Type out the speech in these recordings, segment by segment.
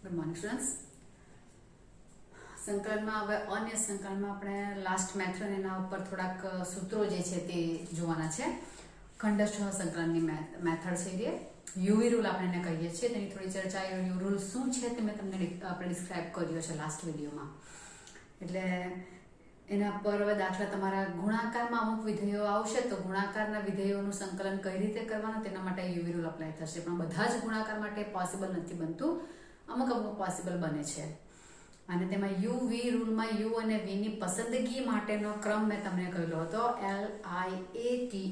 Good morning students. સંકલનમાં હવે અન્ય સંકલનમાં આપણે લાસ્ટ મેથડ એના ઉપર થોડાક સૂત્રો જે છે તે જોવાના છે. ખંડસ્થ સંકલનની મેથડ છે એ યુવી રૂલ આપણે એને કહીએ છીએ. તેની થોડી ચર્ચા યુવી રૂલ શું છે તે મેં તમને આપણે ડિસ્ક્રાઇબ કર્યો છે લાસ્ટ વિડીયોમાં. એટલે એના પર હવે દાખલા તમારા ગુણાકારમાં અમુક વિધેયો આવશે તો ગુણાકારના વિધેયોનું સંકલન કઈ રીતે કરવાનું તેના માટે યુવી રૂલ અપ્લાય થશે. પણ બધા જ ગુણાકાર માટે પોસિબલ નથી બનતું, અમુક પોસિબલ બને છે. અને તેમાં યુવી રૂલમાં યુ અને વી ની પસંદગી માટેનો ક્રમ મેં તમને કહેલો હતો LIATE.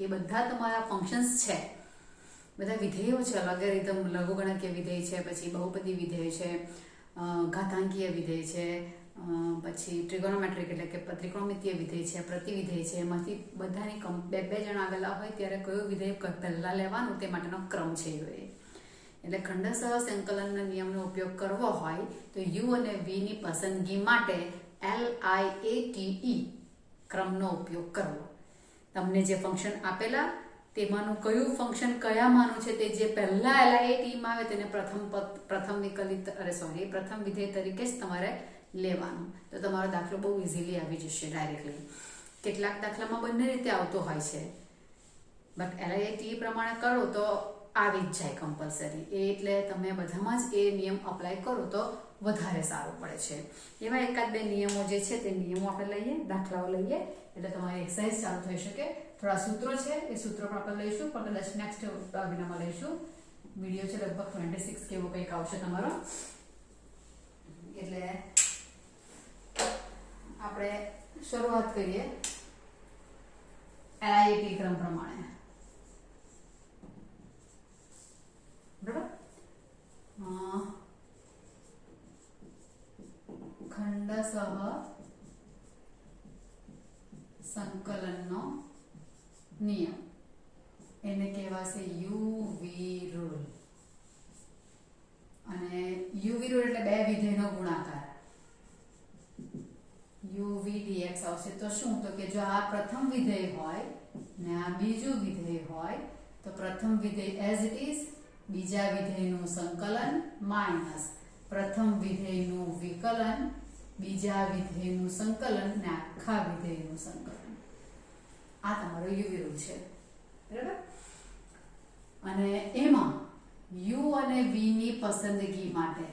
એ બધા તમારા ફંક્શન્સ છે, બધા વિધેયો છે. લોગેરિધમ લઘુગણકીય વિધેય છે, પછી બહુપદી વિધેય છે, ઘાતાંકીય વિધેય છે, પછી ટ્રિગોનોમેટ્રિક એટલે કે ત્રિકોણમિતીય વિધેય છે, પ્રતિવિધેય છે. એમાંથી બધાની બે જણ આવેલા હોય ત્યારે કયું વિધેય પહેલા લેવાનું તે માટેનો ક્રમ છે એ. એટલે ખંડસ્થ સંકલનના નિયમનો ઉપયોગ કરવો હોય તો યુ અને વી ની પસંદગી માટે LIATE ક્રમનો ઉપયોગ કરવો. તમને જે ફંક્શન આપેલા તેમાંનું કયું ફંક્શન કયામાંનું છે તે જે પહેલા LIATE માં આવે તેને પ્રથમ વિધેય તરીકે જ તમારે લેવાનું. તો તમારો દાખલો બહુ ઇઝીલી આવી જશે ડાયરેક્ટલી. કેટલાક દાખલામાં બંને રીતે આવતો હોય છે, બટ LIATE પ્રમાણે કરો તો આવી જ જાય કમ્પલસરી. એટલે તમે બધામાં જ એ નિયમ અપ્લાય કરો તો વધારે સારું પડે છે. એવા એકાદ બે નિયમો જે છે તે નિયમો આપણે લઈએ, દાખલાઓ લઈએ એટલે તમારી એક્સરસાઇઝ ચાલુ થઈ શકે. થોડા સૂત્રો છે એ સૂત્રો પણ આપણે લઈશું, પણ કદાચ નેક્સ્ટ વિડીયોમાં લઈશું. વિડીયો છે લગભગ 26 કેવો કંઈક આવશે તમારો. એટલે આપણે શરૂઆત કરીએ LIATE ક્રમ પ્રમાણે. બરાબર, ખંડસ્થ સંકલનનો નિયમ એને કહેવાશે યુવી રૂલ. અને યુવી રૂલ એટલે બે વિધેયનો ગુણાકાર યુવી dx આવશે. તો શું, તો કે જો આ પ્રથમ વિધેય હોય ને આ બીજું વિધેય હોય તો પ્રથમ વિધેય એઝ ઇટ ઇઝ, બીજા વિધેયનું સંકલન માઇનસ પ્રથમ વિધેયનું વિકલન, બીજા વિધેયનું સંકલન ને આખા વિધેયનું સંકલન. આ તમારો યુવી રૂલ છે. બરાબર. અને એમાં યુ અને વી ની પસંદગી માટે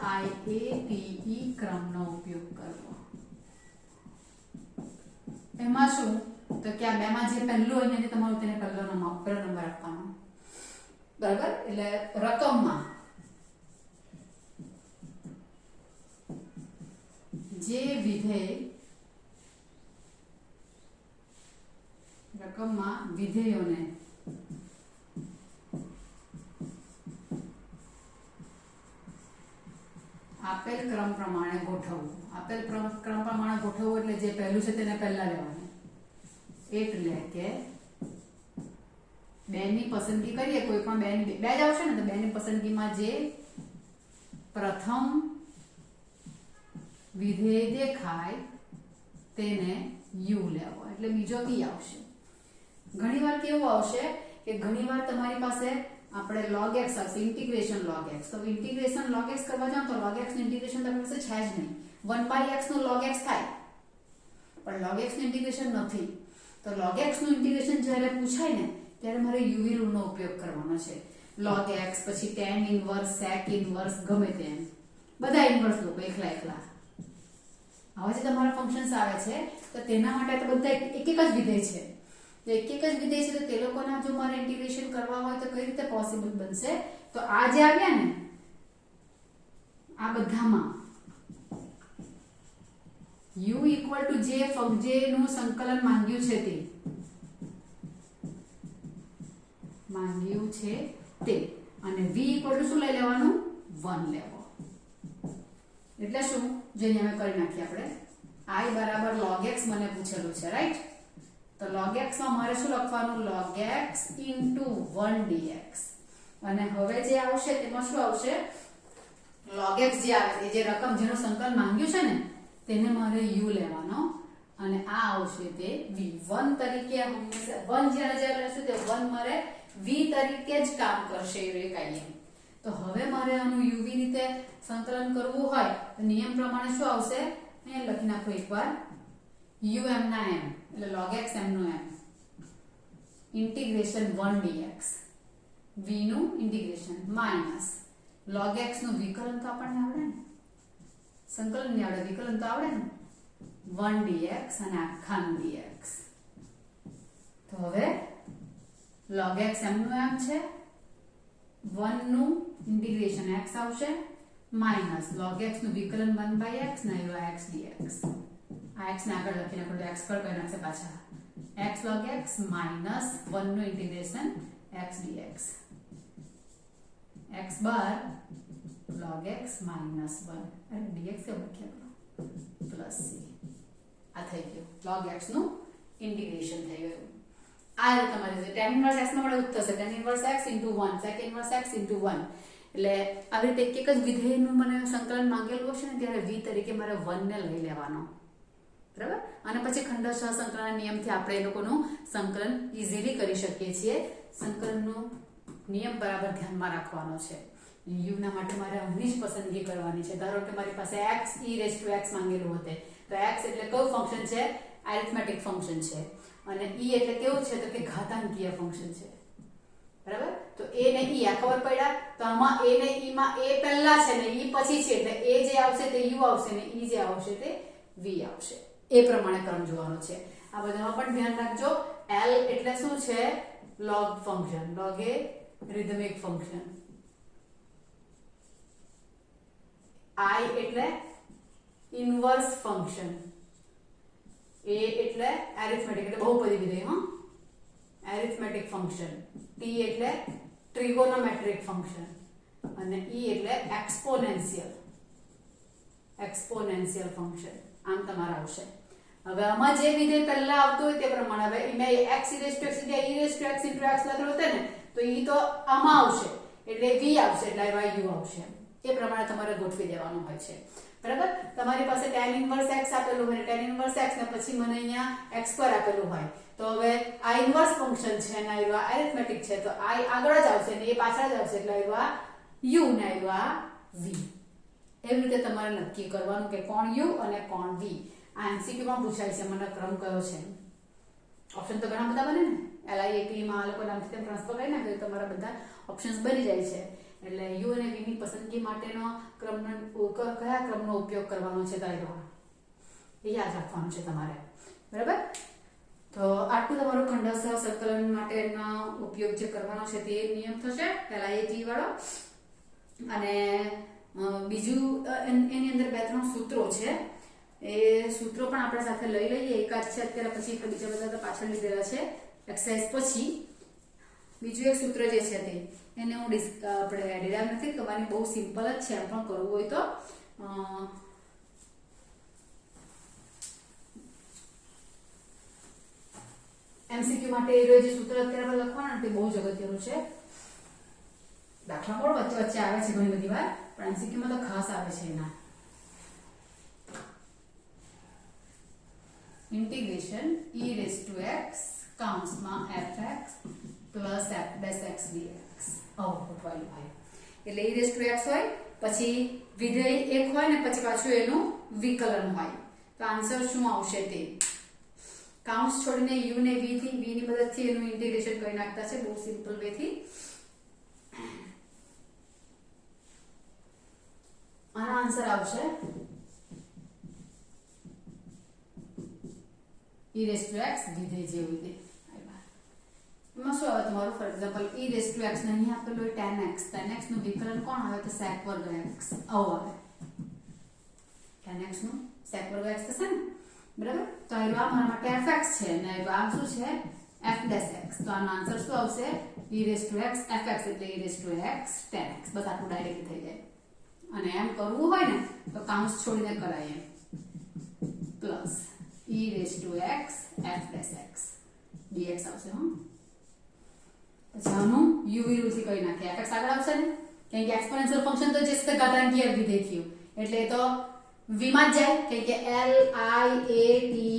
LIATE ક્રમનો ઉપયોગ કરવો. એમાં શું, તો કે આ બેમાં જે પહેલું અહીંયા તમારું તેને પહેલો નંબર આપવાનો. બરાબર. એટલે રકમમાં જે વિધેયોને આપેલ ક્રમ પ્રમાણે ગોઠવવું. આપેલ ક્રમ પ્રમાણે ગોઠવવું એટલે જે પહેલું છે તેને પહેલા લેવાનું. એટલે કે બે ની પસંદગી કરીએ, કોઈ પણ બે જ આવશે ને, તો બે ની પસંદગીમાં જે પ્રથમ વિધેય દેખાય તેને યુ લેવો, એટલે બીજો વી આવશે. ઘણીવાર કેવું આવશે કે ઘણીવાર તમારી પાસે આપણે log x આવશે, ઇન્ટિગ્રેશન log x. તો ઇન્ટિગ્રેશન log x કરવા જાવ તો log x નું ઇન્ટિગ્રેશન તમારી પાસે છે જ નહીં. 1/x નું log x થાય પણ log x નું ઇન્ટિગ્રેશન નથી. તો log x નું ઇન્ટિગ્રેશન જ્યારે પૂછાય ને ત્યારે મારે યુવી રૂલ નો ઉપયોગ કરવાનો છે. log x, પછી tan ઇન્વર્સ, sec ઇન્વર્સ, ગમે તેમ બધા ઇન્વર્સ લો એકલા. હવે જે તમારા ફંક્શન્સ આવે છે તો તેના માટે તો બધા એક જ વિધેય છે. તો એક જ વિધેય છે તો તે લોકોના જો મારે ઇન્ટિગ્રેશન કરવા હોય તો કઈ રીતે પોસિબલ બનશે? તો આ જે આવ્યા ને આ બધામાં u ઇક્વલ ટુ જે નું સંકલન માંગ્યું છે તે અને v ઇક્વલ ટુ શું લઈ લેવાનું? 1 લેવો. એટલે શું, જેને અમે કરી નાખીએ આપણે i બરાબર log x મને પૂછેલું છે, રાઈટ? તો log x માં મારે શું લખવાનું? log x into 1 dx. અને હવે જે આવશે તેમાં શું આવશે? log x જે આવે જે રકમ જેનું સંકલન માંગ્યું છે ને તેને મારે u લેવાનો અને આ આવશે આવશે તે v 1 તરીકે હંમેશા 1 જ્યારે જ્યારે લેશું તે 1 મારે v તરીકે જ કામ કરશે એ કાંઈ. તો હવે મારે આનું uv રીતે સંકલન કરવું હોય તો નિયમ પ્રમાણે શું આવશે અહીંયા લખી નાખો એકવાર um ના m એટલે log x m નો m ઇન્ટિગ્રેશન 1 dx v નું ઇન્ટિગ્રેશન માઈનસ log x નું વિકલન તો આપણને આવડે ને, સંકલન નહીં આવડે, વિકલન તો આવડે ને, 1 dx અને આખાનું dx. તો હવે log x m નું m છે, 1 નું ઇન્ટિગ્રેશન x આવશે માઈનસ log x નું વિકલન 1/x ને x dx. આ x ને આગળ લખીને આપણે x પર કરી નાખશે પાછા x log x માઈનસ 1 નું ઇન્ટિગ્રેશન x dx. x બાર log x માઈનસ 1 અને dx કેવું લખ્યા પ્લસ c. આ થઈ ગયું log x નું ઇન્ટિગ્રેશન થઈ ગયું. આ રીતે તમારે જે tan ઇન્વર્સ x નો મળે ઉત્તર છે tan inverse x * 1 sec inverse x * 1. એટલે આવી રીતે એક જ વિધેયનું મને સંકલન માંગેલું હશે ને ત્યારે v તરીકે મારે 1 ને લઈ લેવાનો, બરાબર. અને પછી ખંડસ્થ સંકલનના નિયમથી આપણે એ લોકોનું સંકલન ઈઝીલી કરી શકીએ છીએ. સંકલનનો નિયમ બરાબર ધ્યાનમાં રાખવાનો છે. u ના માટે મારે આની જ પસંદગી કરવાની છે. ધારો કે મારી પાસે x e⁻x માંગેલું હોતે તો x એટલે કયું ફંક્શન છે? એરિથમેટિક ફંક્શન છે. અને e એટલે કેવું છે? તો કે ઘાતાંકીય ફંક્શન છે, બરાબર. તો a ને e આ ખબર પડ્યા. તો આમાં a ને e માં a પહેલા છે ને e પછી છે એટલે a જે આવશે તે u આવશે ને e જે આવશે તે v આવશે. એ પ્રમાણે ક્રમ જોવાનો છે. આ બધામાં પણ ધ્યાન રાખજો. l એટલે શું છે? log function, log A rhythmic function. i એટલે ઇન્વર્સ ફંક્શન. a એટલે એરિથમેટિક એટલે બહુપદી વિધેય, હા, એરિથમેટિક ફંક્શન. t એટલે ટ્રિગોનોમેટ્રિક ફંક્શન અને e એટલે એક્સપોનેન્શિયલ ફંક્શન. આમ તમારે આવશે. હવે આમાં જે વિધેય પહેલા આવતું હોય તે પ્રમાણે હવે એમાં x e⁻x * x લખેલું હતું ને તો e તો આમાં આવશે એટલે v આવશે એટલે આમાં u આવશે. એ પ્રમાણે તમારે ગોઠવી દેવાનું હોય છે, બરાબર. તમારી પાસે tan ઇન્વર્સ x આપેલું હોય tan ઇન્વર્સ x ને પછી મને અહીંયા x2 આપેલું હોય તો હવે આ ઇન્વર્સ ફંક્શન છે અને આ એરિથમેટિક છે તો i આગળ જ આવશે ને એ પાછળ જ આવશે એટલે આ u ને આ v. એવી રીતે તમારે નક્કી કરવાનું કે કોણ u અને કોણ v. આ MCQ માં પૂછાય છે મને ક્રમ કયો છે. ઓપ્શન તો ઘણા બધા બને ને, LIAP માં આ લોકો નામથી તેમ ટ્રાન્સફર કરી નાખે તો તમારા બધા ઓપ્શન્સ બની જાય છે. એટલે u અને v ની પસંદગી માટેનો કયા ક્રમનો ઉપયોગ કરવાનો છે તારે એ યાદ રાખવાનું છે તમારે, બરાબર. તો આટલું તમારું ખંડસ્થ સંકલન માટેનો ઉપયોગ જે કરવાનો છે તે નિયમ થશે LIAT વાળો. અને બીજું એની અંદર 2-3 સૂત્રો છે. એ સૂત્રો પણ આપણે સાથે લઈ લઈએ. એકાદ છે અત્યારે, પછી બીજા બધા તો પાછળ લીધેલા છે એક્સરસાઇઝ પછી. બીજું એક સૂત્ર જે છે તે એને હું આપણે ડિરાઇવ નથી કરવાની, બહુ સિમ્પલ જ છે. એમ પણ કરવું હોય તો MCQ માટે એ જે સૂત્ર અત્યારે લખવાના તે બહુ જ અગત્યનું છે. દાખલા પણ વચ્ચે વચ્ચે આવે છે ઘણી બધી વાર, પણ MCQ માં તો ખાસ આવે છે. એના ઇન્ટિગ્રેશન e⁻x કૌંસમાં fx પ્લસ f'(x dx) આવું ગોઠવાયેલું હોય એટલે e⁻x હોય પછી વિધેય એક હોય ને પછી પાછું એનું વિકલન હોય. તો આન્સર શું આવશે તે કૌંસ છોડીને u ને v ની મદદથી એનું ઇન્ટિગ્રેશન કરી નાખતા છે બહુ સિમ્પલ વે થી. આનો આન્સર આવશે e⁻x વિધેય જેવું વિધેય. એમાં શું આવે તમારું? ફોર એક્ઝામ્પલ e⁻x ને અહીં આપેલું હોય tan x નું વિકલન કોણ આવે તો sec2x આવું આવે. tan x નું sec2x થશે ને, બરાબર. તો આ મારા માટે fx છે અને આ શું છે f'(x). તો આનો આન્સર શું આવશે? e⁻x fx એટલે e⁻x tan x. બસ આટલું ડાયરેક્ટ થઈ જાય. અને એમ કરવું હોય ને તો કૌંસ છોડીને કરાય એમ પ્લસ e⁻x f'(x) dx આવશે. હા, પછી આનું u વિરુદ્ધ થી કરી નાખીએ. fx આગળ આવશે ને કેમ કે એક્સપોનેન્શિયલ ફંક્શન તો જે છે ઘાતાંકીય વિધેય થયું એટલે તો v માં જ જાય કેમ કે LIATE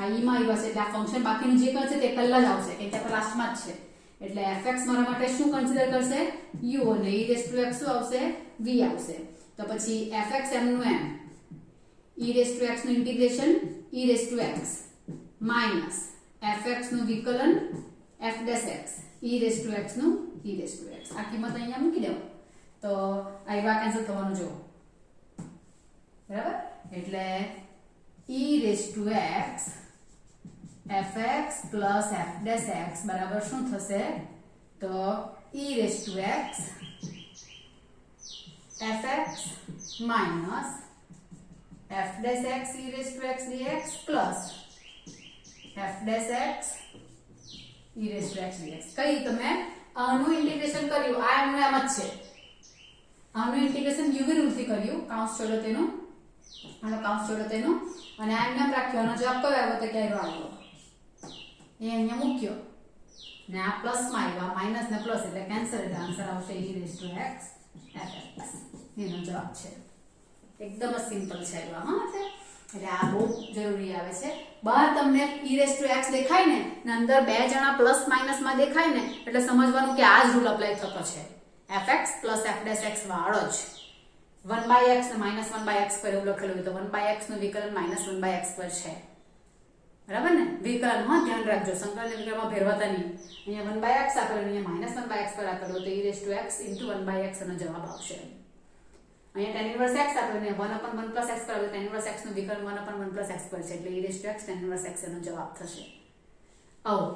આ ઈ માં આવ્યા છે એટલે આ ફંક્શન બાકીનું જે કરશે તે પહેલા જ આવશે કેમ કે આપણે લાસ્ટમાં જ છે એટલે fx મારા માટે શું કન્સિડર કરશે u અને e શું આવશે v આવશે તો પછી fx m નું m e નું ઇન્ટિગ્રેશન e(x) માઈનસ fx નું વિકલન f'(x) e(x) નું e(x) આ કિંમત અહીંયા મૂકી દેવો તો આવા કેન્સલ થવાનું જો બરાબર એટલે e(x) fx plus f'(x) બરાબર શું થશે તો e(x) fx minus f'(x) e(x) dx plus f'(x) e(x) dx કઈ તમે આનું ઇન્ટિગ્રેશન કર્યું આ એનું એમ જ છે આનું ઇન્ટિગ્રેશન યુ વી રૂલથી કર્યું કાઉન્સ છોડો તેનું આનો કાઉન્સ છોડો તેનું અને આ નામ રાખ્યો આનો જવાબ કયો આવ્યો તો ક્યારે આવ્યો એ અહીંયા મૂક્યો ને આ પ્લસ માં આવ્યા માઈનસ ને પ્લસ એટલે કેન્સલ એટલે આન્સર આવશે e(x) fx એનો જવાબ છે એકદમ જ સિમ્પલ છે આવા હા એટલે આ બહુ જરૂરી આવે છે બહાર તમને e(x) દેખાય ને અંદર બે જણા પ્લસ માઈનસ માં દેખાય ને એટલે સમજવાનું કે આ જ રૂલ એપ્લાય થતો છે fx plus f'(x) વાળો જ 1/x ને -1/x પર એવું લખેલું હોય તો 1/x નું વિકલન -1/x પર છે બરાબર ને વિકલન હા ધ્યાન રાખજો સંકલન વિકલનમાં ફેરવાતા નહીં અહીંયા 1/x આપેલું અહીંયા -1/x પર આપેલું તો e(x) * 1/x નો જવાબ આવશે અહીંયા tan inverse x આપેલું ને 1/1 + x પર આપેલું tan inverse x નું વિકલન 1/1 + x પર છે એટલે e(x) tan inverse x નો જવાબ થશે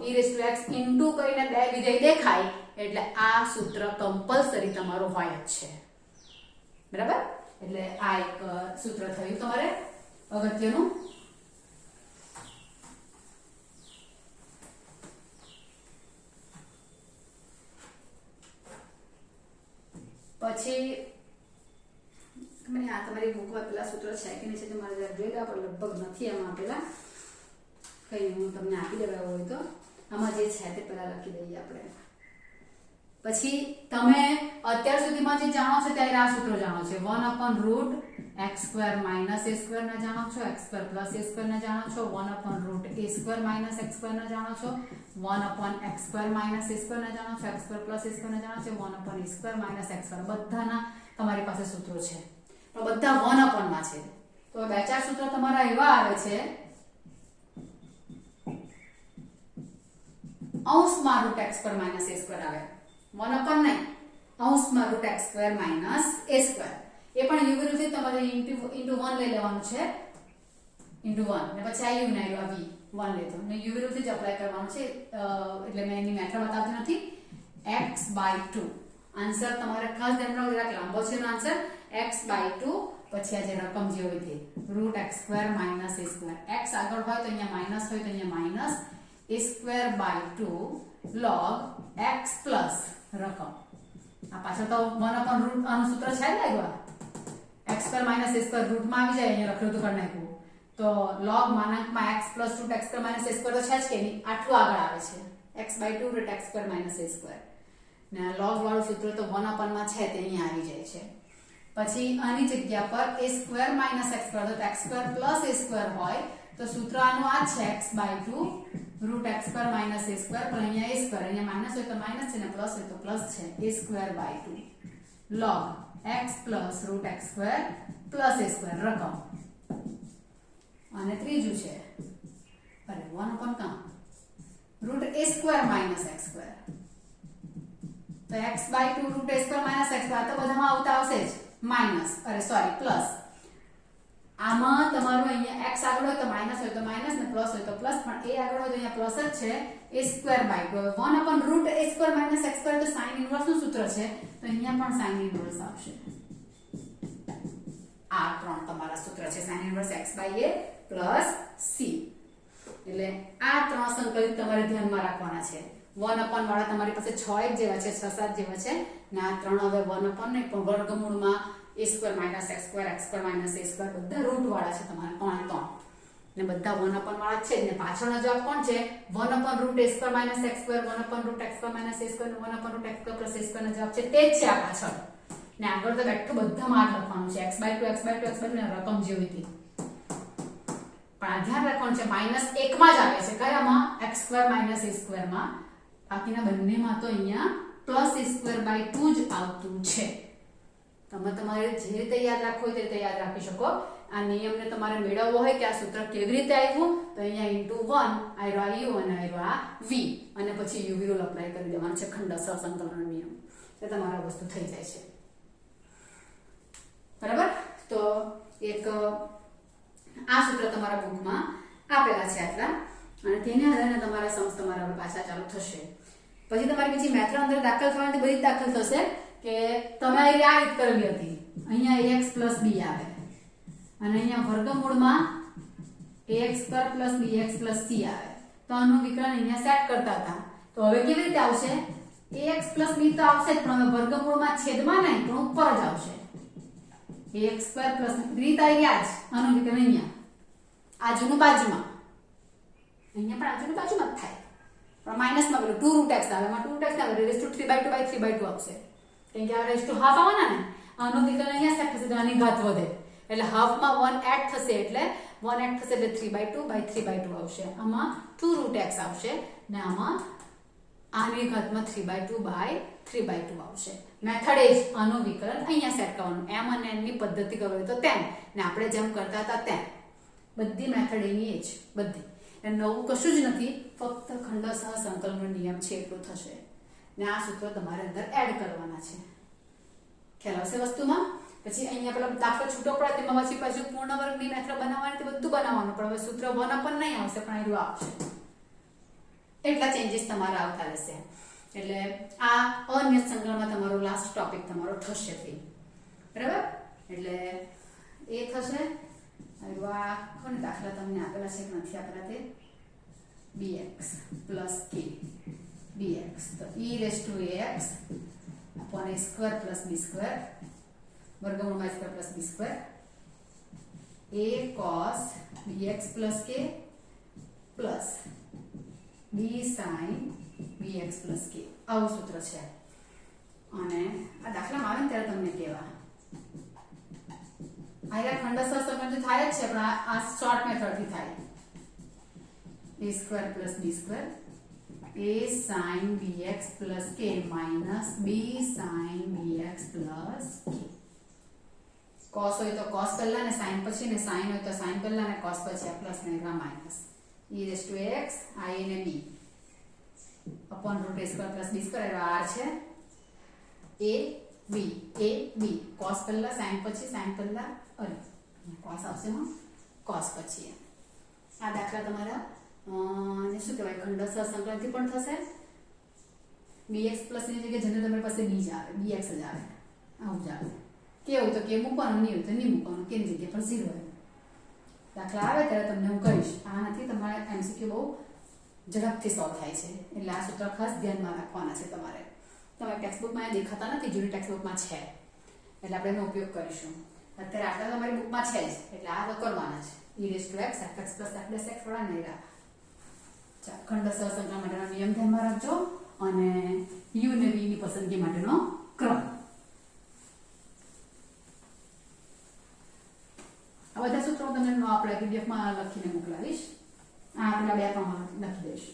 e(x) ઇન્ટુ કરીને બે વિધેય દેખાય એટલે આ સૂત્ર કમ્પલસરી તમારું હોય જ છે બરાબર એટલે આ એક સૂત્ર થયું તમારે અગત્યનું પછી મને આ તમારી બુકમાં પેલા સૂત્ર છે કે નહીં છે તમારે જરા જોઈ લો પણ લગભગ નથી આમાં આપેલા કઈ હું તમને આપી દેવા હોય તો આમાં જે છે તે પહેલા લખી દઈએ આપણે પછી તમે અત્યાર સુધીમાં જે જાણો છો ત્યારે આ સૂત્ર જાણો છો 1/√x² - a² ને જાણો છો x² + a² ને જાણો છો 1/√a² - x² ને જાણો છો 1/x² - a² ને જાણો છો x² + a² ને જાણો છો 1/a² - x² બધાના તમારી પાસે સૂત્રો છે પણ બધા 1/માં છે તો બે ચાર સૂત્રો તમારા એવા આવે છે અંશમાં √x² - a² આવે 1/, નહીં અંશમાં √x² - a² એ પણ યુ વિરુદ્ધ તમારે ઇન્ટુ 1 લઈ લેવાનું છે ઇન્ટુ 1 ને પછી આ યુ ને આ v 1 લેતો ને યુ વિરુદ્ધ જ એપ્લાય કરવાનું છે એટલે મેં એની મેથડ બતાવતી નથી x/2 આન્સર તમારે ખાસ ધ્યાન રાખજો જરાક લાંબો છે એનો આન્સર x/2 પછી આ જે રકમ જે હોય તે √x² - a². x આગળ હોય તો અહીંયા માઈનસ હોય તો અહીંયા minus a²/2 log x plus રકમ આ પાછળ તો 1/√, આનું સૂત્ર છે ને આવ્યા x² - a² રૂટમાં આવી જાય અહીંયા લખેલું તો કરી નાખ્યું તો log માનાંકમાં x plus √x² - a² તો છે જ કે નહીં આટલું આગળ આવે છે x/2 √x² - a² ને log વાળું સૂત્ર તો 1/માં છે તે અહીંયા આવી જાય છે પછી આની જગ્યા પર a² - x² તો x² plus a² હોય તો સૂત્ર આનું આ છે x/2 √x² - a² પણ અહીંયા a² અહીંયા માઈનસ હોય તો માઈનસ છે ને પ્લસ હોય તો પ્લસ છે a²/2 log x plus √x² plus a² રકમ અને ત્રીજું છે અરે 1/, √a² - x² તો x/2 √a² - x² આ તો બધામાં આવતા આવશે જ માઈનસ અરે સોરી પ્લસ આમાં તમારું અહીંયા x આગળ હોય તો માઈનસ હોય તો માઈનસ ને પ્લસ હોય તો પ્લસ પણ a આગળ હોય તો અહીંયા પ્લસ જ છે a²/2 1/√a² - x² તો sin ઇન્વર્સ નું સૂત્ર છે તો અહીંયા પણ sin ઇન્વર્સ આવશે આ ત્રણ તમારા સૂત્ર છે sin ઇન્વર્સ x/a + c એટલે આ ત્રણ સંકલિત તમારે ધ્યાનમાં રાખવાના છે 1/, વાળા તમારી પાસે 6 એક જેવા છે 6 7 જેવા છે ને આ ત્રણ હવે 1/, નહીં પણ વર્ગમૂળમાં a² - x² x² - a² બધા રૂટ વાળા છે તમારે 3 ને બધા 1/, વાળા છે ને પાછળનો જવાબ કોણ છે 1/√a² - x² 1/√x² - a² ને 1/√x² + a² નો જવાબ છે તે જ છે આ પાછળ ને આગળ તો બેઠું બધામાં આ લખવાનું છે x/2 x/2 x/2 ને રકમ જેવી હતી પણ પણ આ ધ્યાન રાખવાનું છે -1 માં જ આવે છે કયામાં x² - a² માં બાકીના બંનેમાં તો અહીંયા +a²/2 જ આવતું છે તમારે જે રીતે યાદ રાખવું હોય તે રીતે યાદ રાખી શકો આ નિયમને તમારે મેળવવો હોય કે આ સૂત્ર કેવી રીતે આવ્યું તો અહીંયા * 1 આયરો u અને આયરો આ v અને પછી uv રૂલ એપ્લાય કરી દેવાનો છે ખંડ સહસંકલનનો નિયમ એ તમારા વસ્તુ થઈ જાય છે બરાબર તો એક આ સૂત્ર તમારા બુકમાં આપેલા છે આટલા અને તેને આધારે તમારા સમ્સ તમારા પાછા ચાલુ થશે પછી તમારી બીજી મેથડ અંદર દાખલ થવાની બધી દાખલ થશે કે તમે આ રીત કરેલી હતી અહીંયા ax + b આવે અને અહીંયા વર્ગમૂળમાં ax² + bx + c આવે તો આનું વિકલન અહીંયા સેટ કરતા હતા તો હવે કેવી રીતે આવશે ax + b તો આવશે જ પણ હવે વર્ગમૂળમાં છેદમાં નહીં પણ ઉપર જ આવશે ax² + રીત આવી જ આનું વિકલન અહીંયા આજુનું બાજુમાં અહીંયા પણ આજુનું બાજુમાં જ થાય પણ માઈનસમાં પેલું 2√x આવે એમાં 2√x આવે √3/2/3/2 આવશે કેમ કે આ ½ આવવાના ને આનું વિકલન અહીંયા સેટ થશે તો આની ઘાત વધે એટલે હાફમાં 1 એડ થશે એટલે 1 એડ થશે એટલે 3/2/3/2 આવશે આમાં 2√x આવશે ને આમાં આની ઘાતમાં 3/2/3/2 આવશે મેથડ એ જ આનું વિકલન અહીંયા સેટ કરવાનું m અને n ની પદ્ધતિ કરવી તો તેમ ને આપણે જેમ કરતા હતા તેમ બધી મેથડ એની જ બધી એટલે નવું કશું જ નથી ફક્ત ખંડ સહસંકલનનો નિયમ છે એટલું થશે ને આ સૂત્ર તમારે અંદર એડ કરવાના છે ખ્યાલ આવશે વસ્તુમાં પછી અહીંયા પેલો દાખલો છૂટો પડે તેમાં પછી પૂર્ણ વર્ગની મેથડ બનાવવાની તે બધું બનાવવાનું પણ હવે સૂત્ર 1 પણ નહીં આવશે પણ એવું આવશે એટલા ચેન્જીસ તમારા આવતા રહેશે એટલે આ અનિયત સંકલનમાં તમારો લાસ્ટ ટોપિક તમારો થશે તે બરાબર એટલે એ થશે આ કોણ દાખલા તમને આપેલા છે કે નથી આપેલા તે bx + k dx તો e⁻ax upon a² + b² વર્ગમૂળમાં a² + b² a cos bx + k plus b sin bx + k આવું સૂત્ર છે અને આ દાખલામાં આવે ને ત્યારે તમને કહેવા આયા ખંડ સહસંકલન થાય જ છે પણ આ શોર્ટ મેથડ થી થાય a² + b² a sin bx + k minus b sin bx + k cos હોય તો cos પહેલા ને sin પછી ને sin હોય તો sin પહેલા ને cos પછી આ પ્લસ ને આ માઈનસ e⁻ax I અને b upon √a² + b² r છે a b cos પહેલા sin પછી sin પહેલા અરે cos આવશે માં cos પછી આ દાખલા તમારા ને શું કહેવાય ખંડ સહસંકલનથી પણ થશે bx + ની જગ્યાએ જનરલ તમારી પાસે b જ આવે bx જ આવે આવું જ આવે કે હોય તો કે મૂકવાનું નહીં હોય તો નહીં મૂકવાનું કે ની જગ્યાએ પણ 0 હોય દાખલા આવે ત્યારે તમને હું કહીશ આ નથી તમારે MCQ બહુ ઝડપથી સોલ્વ થાય છે એટલે આ સૂત્ર ખાસ ધ્યાનમાં રાખવાના છે તમારે તમારા ટેક્સ્ટબુકમાં દેખાતા નથી જૂની ટેક્સ્ટબુકમાં છે એટલે આપણે એનો ઉપયોગ કરીશું અત્યારે આટલા તમારી બુકમાં છે જ એટલે આ તો કરવાના છે e⁻x fx + f'(x) થોડા નહીં રાખા ખંડ સહસંકલન માટેનો નિયમ ધ્યાનમાં રાખજો અને u અને v ની પસંદગી માટેનો ક્રમ આ બધા સૂત્રો તમને આપણે PDF માં લખીને મોકલાવીશ આ આપણા બે પ્રમાણ લખી દઈશ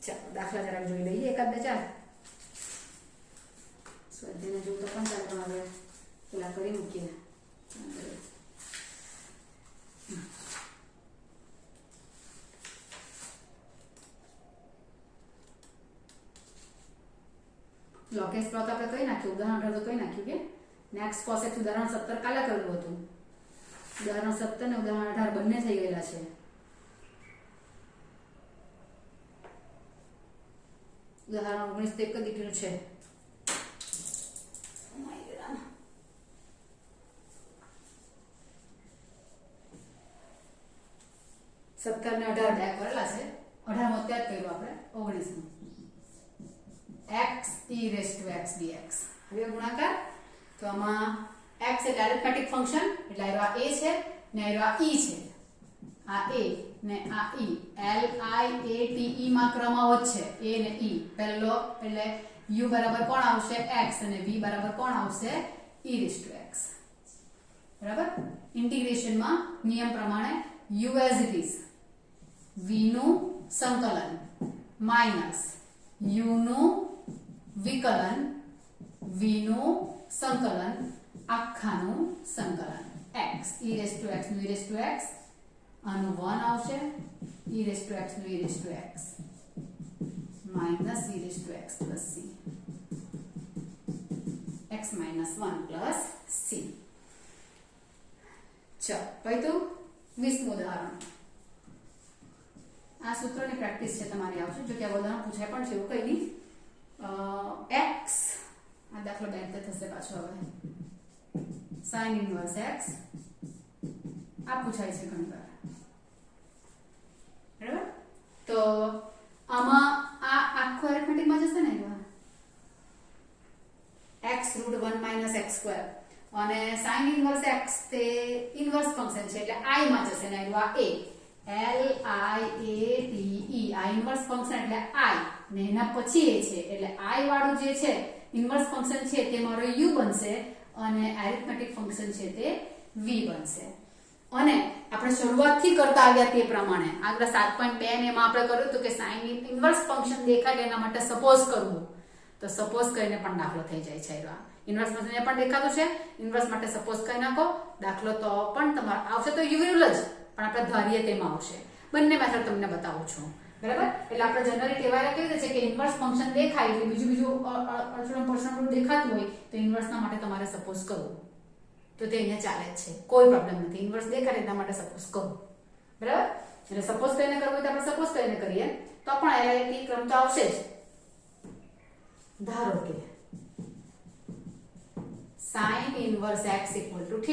ચાલો દાખલા જરાક જોઈ લઈએ એકાદ બે ચાર સ્વાધ્યાયને જોવું તો પણ ચાલે પણ હવે પેલા કરી મૂકીએ લોકેસ પ્લોટ આપણે કઈ નાખ્યું ઉદાહરણ 18 તો કઈ નાખ્યું કે નેક્સ્ટ કોસેક ઉદાહરણ 17 કાલે કરેલું હતું ઉદાહરણ 17 ને ઉદાહરણ 18 બંને થઈ ગયેલા છે ઉદાહરણ 19 તો એક જ દીકરીનું છે 17 ને 18 બે કરેલા છે 18 માં અત્યારે કર્યું આપણે 19 માં x e⁻x dx હવે ગુણાકાર તો આમાં x એટલે એરિથમેટિક ફંક્શન એટલે આ a છે ને આ e છે આ a ને આ e l i a t e માં ક્રમમાં છે a ને e પહેલો એટલે u બરાબર કોણ આવશે x અને v બરાબર કોણ આવશે e⁻x બરાબર ઇન્ટિગ્રેશન માં નિયમ પ્રમાણે u as it is v નું સંકલન માઈનસ u નું વિકલન v નું સંકલન આખાનું સંકલન x e⁻x નું e⁻x આનું 1 આવશે e⁻x નું e⁻x minus e⁻x plus c x minus 1 plus c ચલો પછી તો 20મું ઉદાહરણ આ સૂત્રોની પ્રેક્ટિસ છે તમારી આવશે જો કે આ ઉદાહરણ પૂછાય પણ છે એવું કઈ નહીં x આ દાખલો બેંક થશે પાછો હવે sin inverse x આ પૂછાય છે ઘણી વાર બરાબર તો આમાં આ આખો એરિથમેટિક માં જશે ને x √1 - x² અને sin inverse x તે ઇન્વર્સ ફંક્શન છે એટલે I માં જશે ને આ a l i a t e આ ઇન્વર્સ ફંક્શન એટલે I ને એના પછી એ છે એટલે I વાળું જે છે ઇન્વર્સ ફંક્શન છે તે મારો u બનશે અને એરિથમેટિક ફંક્શન છે તે v બનશે અને આપણે શરૂઆતથી કરતા આવ્યા તે પ્રમાણે આગળ 7.2 ને એમાં આપણે કર્યું હતું કે sin ઇન્વર્સ ફંક્શન દેખાય એના માટે સપોઝ કરવું તો સપોઝ કરીને પણ દાખલો થઈ જાય છે ઇન્વર્સ ફંક્શન એ પણ દેખાતું છે ઇન્વર્સ માટે સપોઝ કરી નાખો દાખલો તો પણ તમારે આવશે તો યુ રૂલ જ પણ આપણે ધારીએ તેમાં આવશે બંને મેથડ તમને બતાવું છું બરાબર એટલે આપણે જનરલી ટેવાયેલા કેવી રીતે છે કે ઇન્વર્સ ફંક્શન દેખાય એટલે બીજું અડચણ પડછણ દેખાતું હોય તો ઇન્વર્સના માટે તમારે સપોઝ કરવું તો તે અહીંયા ચાલે જ છે કોઈ પ્રોબ્લેમ નથી ઇન્વર્સ દેખાય એટલા માટે સપોઝ કરો બરાબર એટલે સપોઝ કરીને કરવું હોય તો આપણે સપોઝ કરીને કરીએ તો પણ LIT ક્રમ તો આવશે જ ધારો કે sin inverse x = θ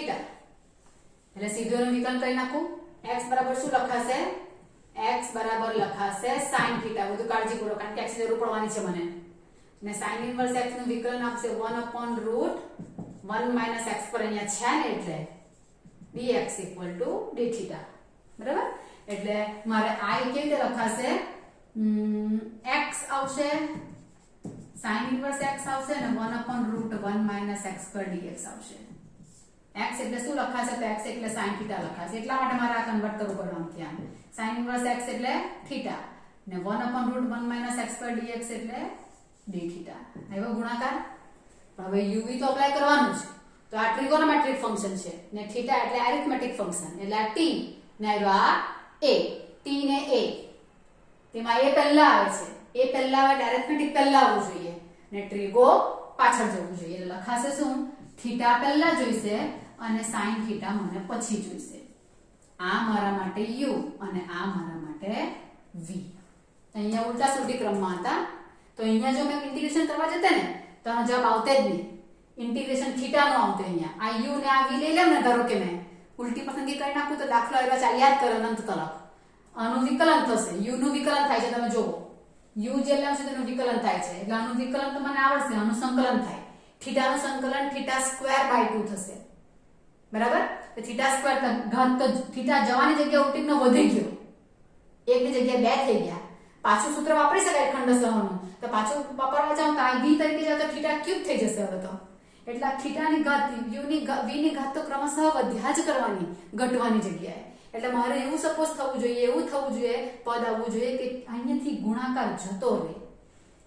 એટલે સીધો એનું વિકલન કરી નાખું x બરાબર શું લખાશે x બરાબર લખાશે sin θ બધું કાળજીપૂર્વક કારણ કે x જરૂર પડવાની છે મને અને sin inverse x નું વિકલન આપશે 1/√1 - x પર અહીંયા છે ને એટલે dx = dθ બરાબર એટલે મારે I કેવી રીતે લખાશે x આવશે sin inverse x આવશે અને 1/√1 - x² dx આવશે x એટલે શું લખાશે તો x એટલે sin θ લખાશે એટલા માટે મારે આ કન્વર્ટ કરવું પડવાનું ત્યાં sin inverse x એટલે θ ને 1/√1 - x² dx એટલે dθ આવ્યો ગુણાકાર હવે uv તો અપ્લાય કરવાનું છે તો આ ટ્રિગોનોમેટ્રિક ફંક્શન છે ને θ એટલે એરિથમેટિક ફંક્શન એટલે આ t ને આ a t ને a તેમાં a પહેલા આવે છે એ પહેલા આવે એરિથમેટિક પહેલા આવવું જોઈએ ને ટ્રિગો પાછળ જવું જોઈએ એટલે લખાશે શું થીટા પહેલા જોઈશે અને sin θ મને પછી જોઈશે આ મારા માટે u અને આ મારા માટે v અહીંયા ઉલટા સુલટી ક્રમમાં હતા તો અહીંયા જો મેં ઇન્ટિગ્રેશન કરવા જતે ને તો આનો જવાબ આવતે જ નહીં ઇન્ટિગ્રેશન થીટા નો આવતો અહીંયા આ u ને આ v લઈ લેમ ને ધારો કે મેં ઉલટી પસંદગી કરી નાખું તો દાખલો આવ્યા ચાલ્યા જ કરે અનંત તરફ આનું વિકલન થશે u નું વિકલન થાય છે તમે જોવો u જે લેવશે તેનું વિકલન થાય છે એટલે આનું વિકલન તો મને આવડશે આનું સંકલન થાય થીટા નું સંકલન θ²/2 થશે બરાબર તો θ² ઘાત તો થીટા જવાની જગ્યાએ ઉલટીનો વધી ગયો એકની જગ્યાએ 2 થઈ ગયા પાછું સૂત્ર વાપરી શકાય ખંડસહનું તો પાછું વાપરવા જાવ તો આ v તરીકે જાવ તો θ³ થઈ જશે હવે તો એટલે થીટાની ઘાત u ની v ની ઘાત તો ક્રમશઃ વધ્યા જ કરવાની ઘટવાની જગ્યાએ એટલે મારે એવું સપોઝ થવું જોઈએ એવું થવું જોઈએ પદ આવવું જોઈએ કે અહીંયાથી ગુણાકાર જતો રહે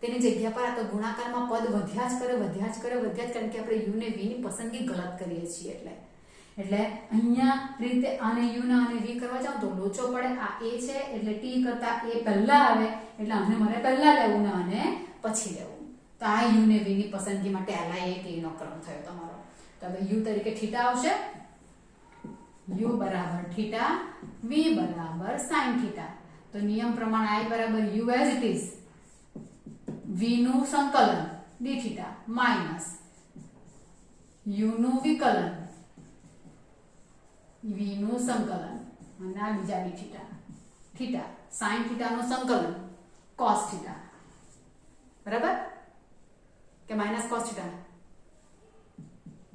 તેની જગ્યા પર આ તો ગુણાકારમાં પદ વધ્યા જ કરે કારણ કે આપણે u ને v ની પસંદગી ગલત કરીએ છીએ એટલે અહીંયા રીતે આને u ના અને v કરવા જાવ તો લોચો પડે આ a છે એટલે t કરતા a પહેલા આવે એટલે આને મારે પહેલા લેવું ને અને પછી લેવું તો આ u ને v ની પસંદગી માટે LIT નો ક્રમ થયો તમારો તો હવે u તરીકે θ આવશે u બરાબર θ v બરાબર sin θ તો નિયમ પ્રમાણે I બરાબર u as it is v નું સંકલન dθ માઈનસ u નું વિકલન v નું સંકલન અને આ બીજા dθ sin θ નું સંકલન cos θ બરાબર કે માઈનસ cos θ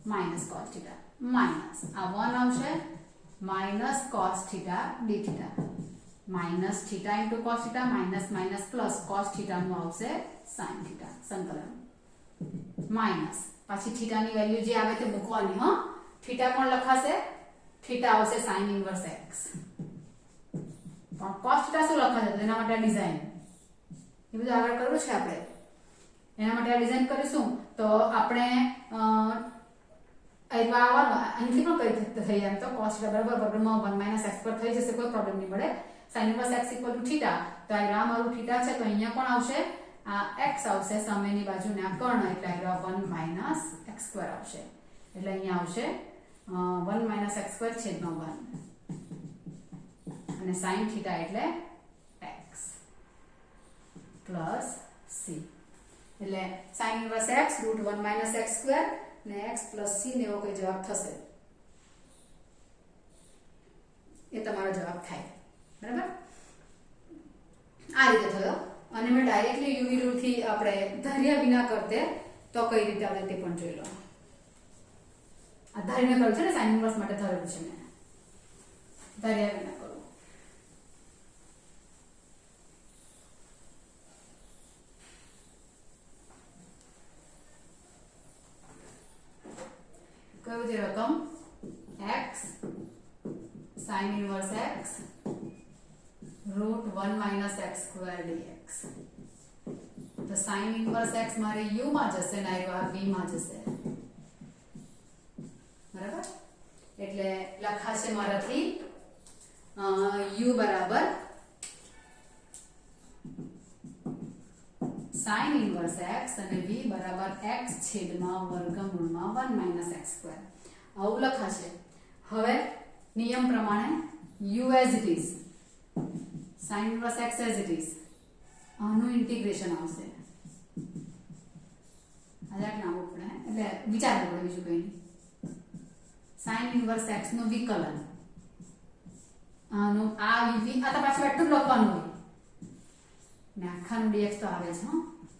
માઈનસ આ 1 આવશે minus cos theta dθ minus theta into cos theta minus minus plus cos theta નું આવશે sin theta સંકલન માઇનસ પાછી થીટાની વેલ્યુ જે આવે તે મૂકવાની હો થીટા કોણ લખાશે થીટા આવશે sin ઇન્વર્સ x પણ cos થીટા શું લખાશે તો એના માટે ડિઝાઇન એ બધું આગળ કરવું છે આપણે એના માટે આ ડિઝાઇન કરીશું તો આપણે અહીંથી પણ કઈ થઈ જાય તો cos થીટા બરાબર વર્ગમાં 1 x પર થઈ જશે કોઈ પ્રોબ્લેમ નહીં મળે sin ઇન્વર્સ x થીટા તો આ મારું થીટા છે તો અહીંયા કોણ આવશે આ x આવશે સામેની બાજુના કર્ણ એટલે આ 1 x² આવશે એટલે અહીંયા આવશે 1 x² છેદમાં 1 અને sin થીટા એટલે x પ્લસ c એટલે sin ઇન્વર્સ x √1 x² ને x પ્લસ c ને એવો કોઈ જવાબ થશે એ તમારો જવાબ થાય બરાબર આ રીતે થયો અને મેં ડાયરેક્ટલી યુવી રૂલ થી આપણે ધાર્યા વિના કરતે તો કઈ રીતે આવે તે પણ જોઈ લો આ ધારીને કર્યું છે ને sin ઇન્વર્સ માટે ધારેલું છે મેં ધાર્યા વિના કરું કયું છે રકમ x sin inverse x √1 x² dx તો sin ઇન્વર્સ x મારે u માં જશે ને આ v માં જશે બરાબર એટલે લખાશે મારાથી u બરાબર sin ઇન્વર્સ x અને v બરાબર x છેદમાં વર્ગમૂળમાં 1 x² આવું લખાશે હવે નિયમ પ્રમાણે u as it is sin inverse x as it is આનું ઇન્ટિગ્રેશન આવશે આજાક નામ પડે એટલે વિચારવું પડે બીજું કંઈ sin inverse x નું વિકલન આનું આ v આ તો પાછું એટલું લખવાનું હોય ને આખાનું dx તો આવે છે હો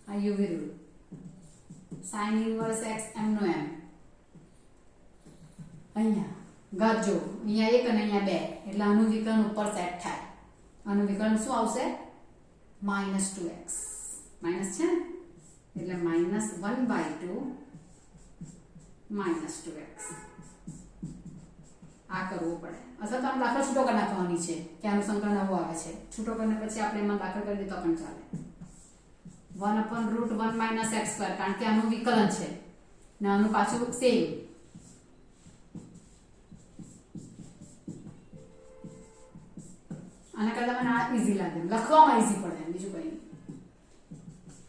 આ u વિરુદ્ધ sin inverse x m નો m અહીંયા ઘાત જો અહીંયા 1 અને અહીંયા 2 એટલે આનું વિકલન ઉપર સેટ થાય આનું વિકલન શું આવશે -2x માઈનસ છે એટલે -1/2 -2x આ કરવું પડે અથવા તો આમ દાખલો છૂટો કરી નાખવાની છે કે આનું સંકલન આવું આવે છે છૂટો કરીને પછી આપણે એમાં દાખલ કરી દઈએ તો પણ ચાલે 1/√1 x² કારણ કે આનું વિકલન છે ને આનું પાછું સેમ આના કરતા મને આ ઈઝી લાગે લખવામાં ઈઝી પડે બીજું કંઈ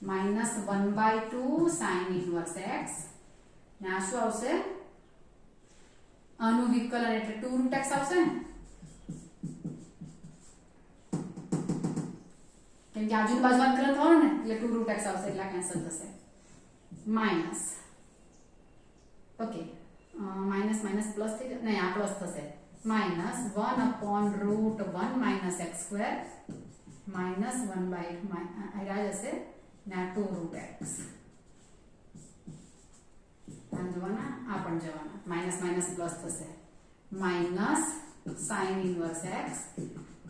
-1/2 sin ઇન્વર્સ x ને આ શું આવશે આનું વિકલન એટલે 2√x આવશે ને કેમ કે આજુની બાજુમાં વિકલન થવાનું ને એટલે 2√x આવશે એટલે કેન્સલ થશે minus okay minus minus plus થઈ જશે નહીં આ પ્લસ થશે -1/√1 x² -1/2 આ જશે ને 2√x આ જવાના આ પણ જવાના માઈનસ માઈનસ પ્લસ થશે minus sin inverse x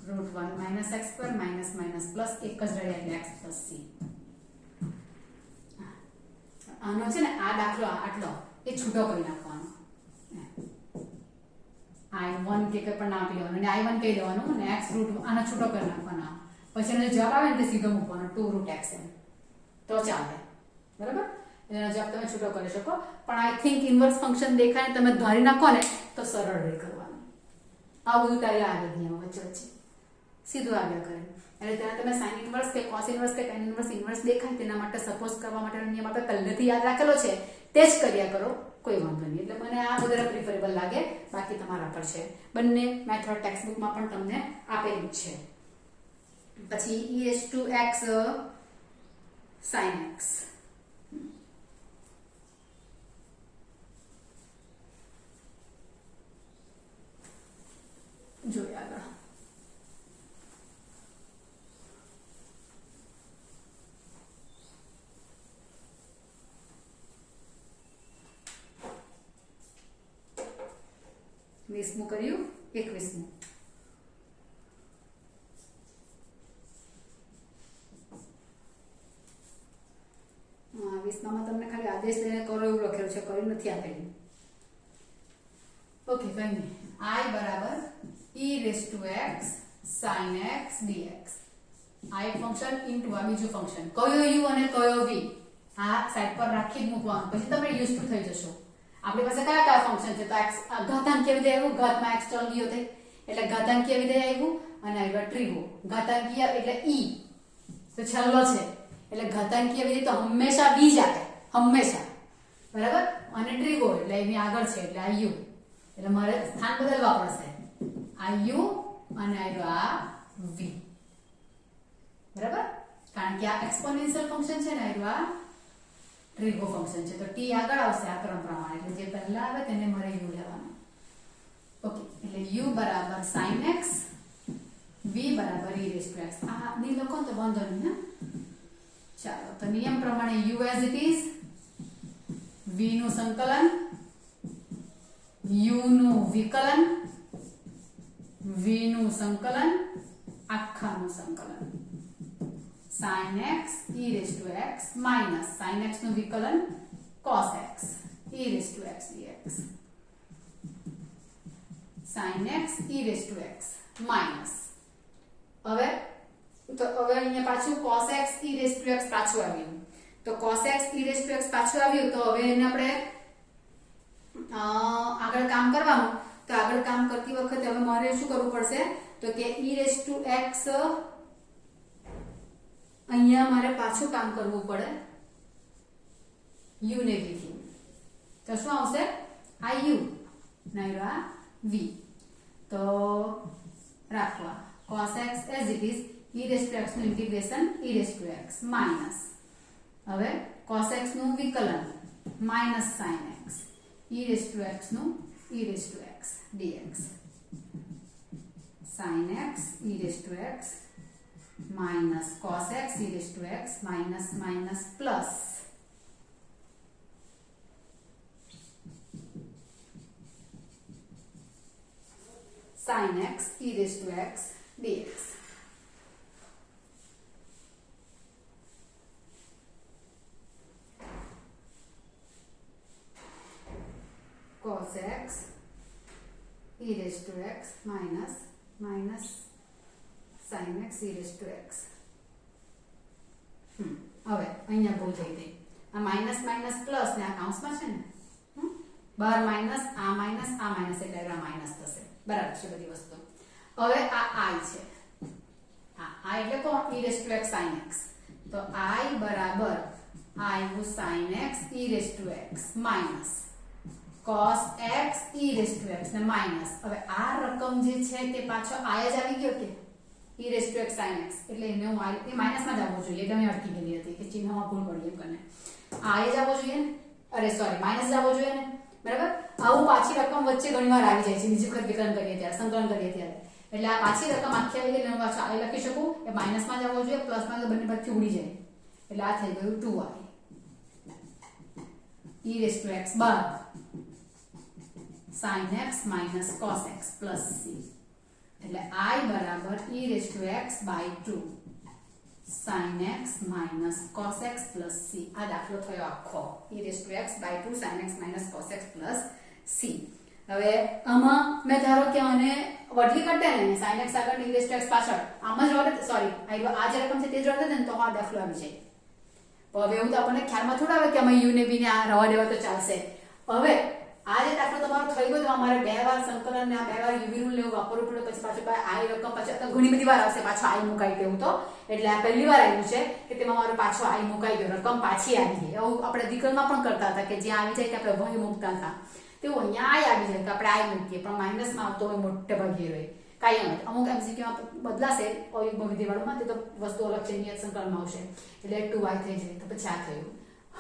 √1 x² minus minus plus એક જ રહે એટલે x પ્લસ c આનો છે ને આ દાખલો આટલો એ છૂટો કરી નાખવાનો i1 કે પણ ના આપી દેવાનું અને i1 કહી દેવાનું અને x √ આનો છૂટો કરી નાખવાનો પછી એનો જવાબ આવે ને તે સીધો મૂકવાનો 2√x એમ તો ચાલે બરાબર એનો જવાબ તમે છૂટો કરી શકો પણ આઈ થિંક ઇન્વર્સ ફંક્શન દેખાય તમે ધારી નાખો ને તો સરળ રહે કરવાનું આ બધું તારે આગળ નિયમ વચ્ચે વચ્ચે સીધું આગળ કરે એટલે ત્યારે તમે sin ઇન્વર્સ કે cos ઇન્વર્સ કે tan ઇન્વર્સ દેખાય તેના માટે સપોઝ કરવા માટેનો નિયમ આપણે પહેલેથી યાદ રાખેલો છે તે જ કર્યા કરો કોઈ વાંધો નહીં એટલે મને આ વધારે પ્રિફરેબલ લાગે બાકી તમારા પર છે બંને મેથડ ટેક્સ્ટ બુકમાં પણ તમને આપેલું છે પછી e⁻x sin x જોઈએ આગળ 20મું કર્યું 21મું પ્રશ્નમાં તમને ખાલી આદેશ લઈને કરો એવું લખેલું છે, કરી નથી આપેલું. ઓકે, કઈ નહીં. I બરાબર e⁻x sin x dx. આ એક ફંક્શન ઇન્ટુ આ બીજું ફંક્શન. કયો u અને કયો v આ સાઈડ પર રાખી જ મૂકવાનું, પછી તમે યુઝ ટુ થઈ જશો. આપણી પાસે કયા કયા ફંક્શન છે? તો x ઘાતાંકીય વિધેય આવ્યું, ઘાતમાં x ચલ ગયો તે એટલે ઘાતાંકીય વિધેય આવ્યું, અને આવ્યો ટ્રીગો. ઘાતાંકીય એટલે e તો છેલ્લો છે એટલે ઘાતાંકીય વિધેય તો હંમેશા b જ આવે, હંમેશા, બરાબર. અને ટ્રીગો એટલે એની આગળ છે એટલે આ u, એટલે મારે સ્થાન બદલવા પડશે. આ u અને આ v, બરાબર, કારણ કે આ એક્સપોનેન્શિયલ ફંક્શન છે ને, આ ટ્રીગો ફંક્શન છે, તો t આગળ આવશે આ ક્રમ પ્રમાણે, એટલે જે પહેલા આવે તેને મારે u લેવાનું. ઓકે, એટલે u બરાબર sin x, v બરાબર e⁻x. આ ની લખો તો વાંધો નહીં. ચાલો, તો નિયમ પ્રમાણે u as it is, v નું સંકલન, u નું વિકલન, v નું સંકલન, આખાનું સંકલન. sin x e⁻x minus sin x નું વિકલન cos x e⁻x dx. sin x e⁻x minus હવે અહીંયા પાછું cos x e⁻x પાછું આવ્યું, તો cos x e⁻x પાછું આવ્યું, તો હવે એને આપણે આગળ કામ કરવાનું. તો આગળ કામ કરતી વખતે હવે મારે શું કરવું પડશે? તો કે e⁻x અહીંયા મારે પાછું કામ કરવું પડે u ને v થી, તો શું આવશે? આ u નાયરો આ v. તો રાખવા cos x as it is, e⁻x નું ઇન્ટિગ્રેશન e⁻x માઈનસ હવે cos x નું વિકલન માઈનસ sin x e⁻x નું e⁻x dx. sin x e⁻x minus cos x e⁻x minus minus plus sin x e⁻x dx. cos x e⁻x minus minus sin x e⁻x. હવે અહીંયા ભૂલ થઈ ગઈ, આ માઈનસ માઈનસ પ્લસ ને આ કાઉન્સમાં છે ને, બહાર માઈનસ એટલે આ માઈનસ થશે, બરાબર છે બધી વસ્તુ. હવે આ i છે, આ i એટલે કોણ? e⁻x sin x. તો i બરાબર આવ્યું sin x e⁻x minus cos x e⁻x ને માઈનસ હવે આ રકમ જે છે તે પાછો i જ આવી ગયો કે e⁻x sin x, એટલે એને હું એ માઈનસમાં જ આવવું જોઈએ, એટલે મેં અટકી ગયેલી હતી કે ચિહ્નમાં ભૂલ પડી એમ કરીને આ જ આવવો જોઈએ ને, અરે સોરી માઈનસ જ આવવો જોઈએ ને, બરાબર. આવું પાછી રકમ વચ્ચે ઘણીવાર આવી જાય છે, બીજી વખત વિકલન કરીએ ત્યારે, સંકલન કરીએ ત્યારે, એટલે આ પાછી રકમ આખી આવી ગઈ, હું પાછો i લખી શકું, એ માઈનસમાં જ આવવો જોઈએ, પ્લસમાં તો બંને બાજુથી ઉડી જાય, એટલે આ થઈ ગયું 2i e⁻x બાદ sin x minus cos x plus c, એટલે i બરાબર e⁻x by 2 sin x minus cos x plus c. આ દાખલો થયો આખો e⁻x by 2 sin x minus cos x plus c. હવે આમાં મેં ધારો કે આને વડલી કટે ને sin x આગળ e⁻x પાછળ આમ જ રોડે, સોરી આ જે રકમ છે તે જ રોડે ને, તો આ દાખલો આવી જાય. હવે એવું તો આપણને ખ્યાલમાં થોડા આવે કે આમાં u ને v ને આ રવા દેવા તો ચાલશે. હવે આ જે દાખલો તમારો થઈ ગયો તો અમારે બે વાર સંકલન ને આ બે વાર યુવી રૂલ લેવું વાપરવું પડે, પછી પાછું i રકમ પાછળ તો ઘણી બધી વાર આવશે પાછો i મુકાઈ ગયું, તો એટલે આ પહેલી વાર આવ્યું છે કે તેમાં મારો પાછો i મુકાઈ ગયો, રકમ પાછી આવી ગઈ. એવું આપણે વિકલનમાં પણ કરતા હતા કે જ્યાં આવી જાય કે આપણે વહી મૂકતા હતા, તેવું અહીંયા i આવી જાય તો આપણે i મૂકીએ, પણ માઇનસમાં આવતો હોય મોટે ભાગે રહે કાયમ. અમુક MCQ બદલાશે અયુગ્મ વિધિવાળુમાં, તે તો વસ્તુ અલગ છે, નિયત સંકલનમાં આવશે એટલે 2y થઈ જાય, તો પછી આ થયું.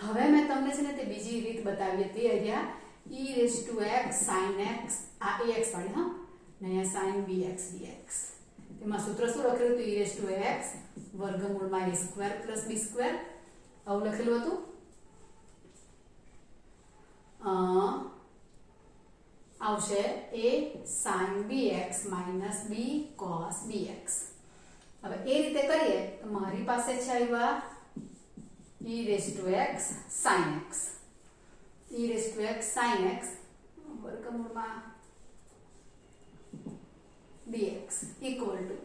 હવે મેં તમને છે ને તે બીજી રીત બતાવી હતી, અહીંયા e⁻x sin x આ ax વાળી, હા, ને અહીંયા sin bx dx. તેમાં સૂત્ર શું લખેલું હતું? e⁻x વર્ગમૂળમાં a² + b², આવું લખેલું હતું. આવશે a sin bx minus b cos bx. હવે એ રીતે કરીએ તો મારી પાસે છે આવ્યા e raised to x sin x, e raised to x sin x વર્ગમૂળમાં dx equal to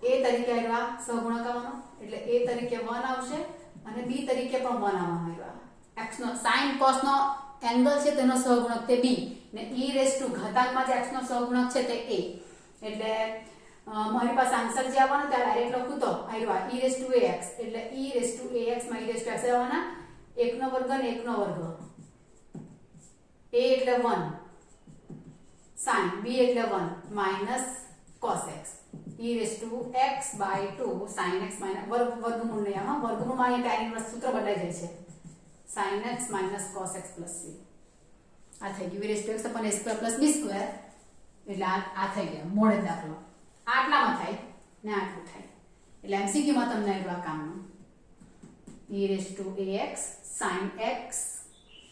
a તરીકે આવ્યા સહગુણકવાનો એટલે a તરીકે 1 આવશે અને b તરીકે પણ 1 આવવાનો આવ્યા. x નો sin cos નો એંગલ છે તેનો સહગુણક તે b ને e રેઝ ટુ ઘાતાંકમાં જે x નો સહગુણક છે તે a. એટલે મારી પાસે આન્સર જે આવવાનો તે ડાયરેક્ટ લખું તો આવ્યા e રેઝ ટુ ax એટલે e રેઝ ટુ ax માં e રેઝ ટુ x આવવાના 1 નો વર્ગ અને 1 નો વર્ગ. a એટલે 1 sin b એટલે 1 minus cos x e raised to x by 2 sin x minus વર્ગમૂળ નહીં આમાં વર્ગમૂળમાં અહીંયા tan ઇન્વર્સ સૂત્ર બદલાઈ જાય છે sin x minus cos x plus c. આ થઈ ગયું e raised to x upon a square plus b square એટલે આ થઈ ગયા મોડે દાખલો આટલામાં થાય ને આટલું થાય એટલે MCQ માં તમને આવ્યું આ કામનું e raised to ax sin x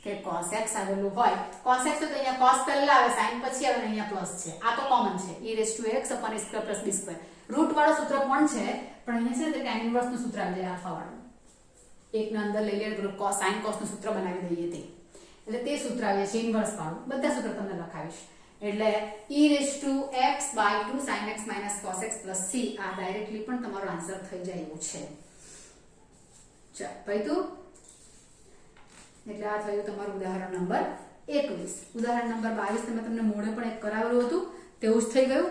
કે cos x આવેલું હોય cos x તો અહીંયા cos પહેલા આવે sin પછી આવે ને અહીંયા પ્લસ છે આ તો કોમન છે e raised to x upon a square plus b square root વાળો સૂત્ર પણ છે પણ અહીંયા છે ને tan ઇન્વર્સ નું સૂત્ર આવી જાય આલ્ફા વાળું એક ના અંદર લઈ લે cos sin cos નું સૂત્ર બનાવી દઈએ તે એટલે તે સૂત્ર આવે છે ઇન્વર્સ વાળું બધા સૂત્ર તમને લખાવીશ એટલે e raised to x by 2 sin x minus cos x plus c આ ડાયરેક્ટલી પણ તમારો આન્સર થઈ જાય એવું છે. ચાલ ભાઈ તું એટલે આ થયું તમારું ઉદાહરણ નંબર 21. ઉદાહરણ નંબર 22 તમે તમને મોડે પણ એક કરાવેલું હતું તેવું જ થઈ ગયું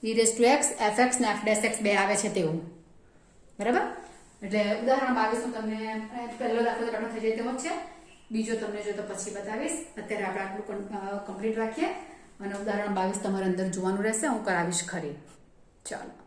e raised to x fx ને f' બે આવે છે તેવું બરાબર. એટલે ઉદાહરણ 22 નું તમને પહેલો દાખલો કાઢો થઈ જાય તેવો જ છે બીજો તમને જો તો પછી બતાવીશ અત્યારે આપણે આટલું કમ્પ્લીટ રાખીએ અને ઉદાહરણ 22 તમારે અંદર જોવાનું રહેશે હું કરાવીશ ખરી. ચાલો.